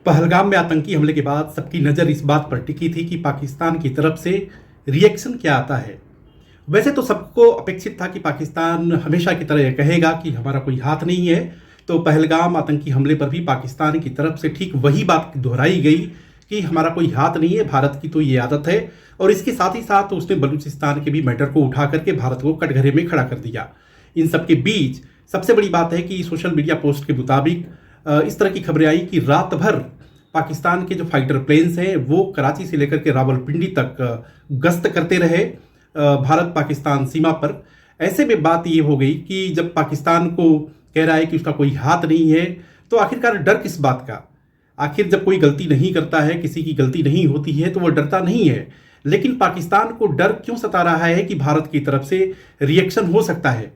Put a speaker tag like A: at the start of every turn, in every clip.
A: पहलगाम में आतंकी हमले के बाद सबकी नज़र इस बात पर टिकी थी कि पाकिस्तान की तरफ से रिएक्शन क्या आता है। वैसे तो सबको अपेक्षित था कि पाकिस्तान हमेशा की तरह यह कहेगा कि हमारा कोई हाथ नहीं है। तो पहलगाम आतंकी हमले पर भी पाकिस्तान की तरफ से ठीक वही बात दोहराई गई कि हमारा कोई हाथ नहीं है, भारत की तो ये आदत है। और इसके साथ ही साथ उसने बलूचिस्तान के भी मैटर को उठा करके भारत को कटघरे में खड़ा कर दिया। इन सब के बीच सबसे बड़ी बात है कि सोशल मीडिया पोस्ट के मुताबिक इस तरह की खबरें आई कि रात भर पाकिस्तान के जो फाइटर प्लेन्स हैं वो कराची से लेकर के रावलपिंडी तक गश्त करते रहे भारत पाकिस्तान सीमा पर। ऐसे में बात ये हो गई कि जब पाकिस्तान को कह रहा है कि उसका कोई हाथ नहीं है, तो आखिरकार डर किस बात का? आखिर जब कोई गलती नहीं करता है, किसी की गलती नहीं होती है, तो वह डरता नहीं है। लेकिन पाकिस्तान को डर क्यों सता रहा है कि भारत की तरफ से रिएक्शन हो सकता है?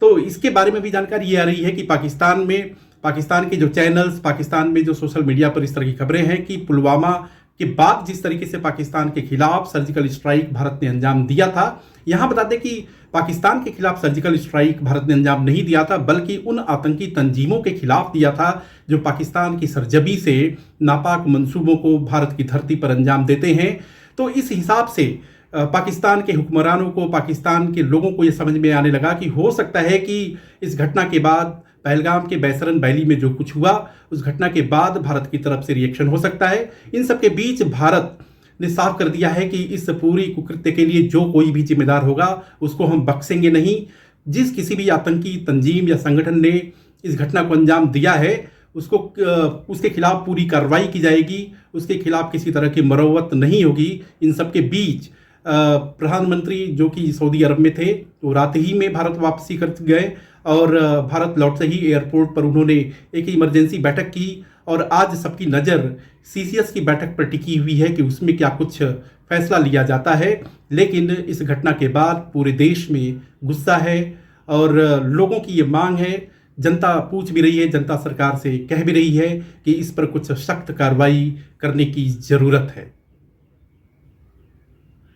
A: तो इसके बारे में भी जानकारी ये आ रही है कि पाकिस्तान के जो चैनल्स, पाकिस्तान में जो सोशल मीडिया पर इस तरह की खबरें हैं कि पुलवामा के बाद जिस तरीके से पाकिस्तान के खिलाफ सर्जिकल स्ट्राइक भारत ने अंजाम दिया था, यहाँ बता दें कि पाकिस्तान के खिलाफ सर्जिकल स्ट्राइक भारत ने अंजाम नहीं दिया था, बल्कि उन आतंकी तंजीमों के खिलाफ दिया था जो पाकिस्तान की सरजमी से नापाक मंसूबों को भारत की धरती पर अंजाम देते हैं। तो इस हिसाब से पाकिस्तान के हुक्मरानों को, पाकिस्तान के लोगों को यह समझ में आने लगा कि हो सकता है कि इस घटना के बाद, पहलगाम के बैसरन वैली में जो कुछ हुआ, उस घटना के बाद भारत की तरफ से रिएक्शन हो सकता है। इन सब के बीच भारत ने साफ कर दिया है कि इस पूरी कुकृत्य के लिए जो कोई भी जिम्मेदार होगा उसको हम बख्शेंगे नहीं। जिस किसी भी आतंकी तंजीम या संगठन ने इस घटना को अंजाम दिया है उसके खिलाफ पूरी कार्रवाई की जाएगी, उसके खिलाफ किसी तरह की मरम्मत नहीं होगी। इन सब के बीच प्रधानमंत्री जो कि सऊदी अरब में थे, वो रात ही में भारत वापसी कर गए और भारत लौटते ही एयरपोर्ट पर उन्होंने एक इमरजेंसी बैठक की। और आज सबकी नज़र सीसीएस की बैठक पर टिकी हुई है कि उसमें क्या कुछ फैसला लिया जाता है। लेकिन इस घटना के बाद पूरे देश में गुस्सा है और लोगों की ये मांग है, जनता पूछ भी रही है, जनता सरकार से कह भी रही है कि इस पर कुछ सख्त कार्रवाई करने की ज़रूरत है।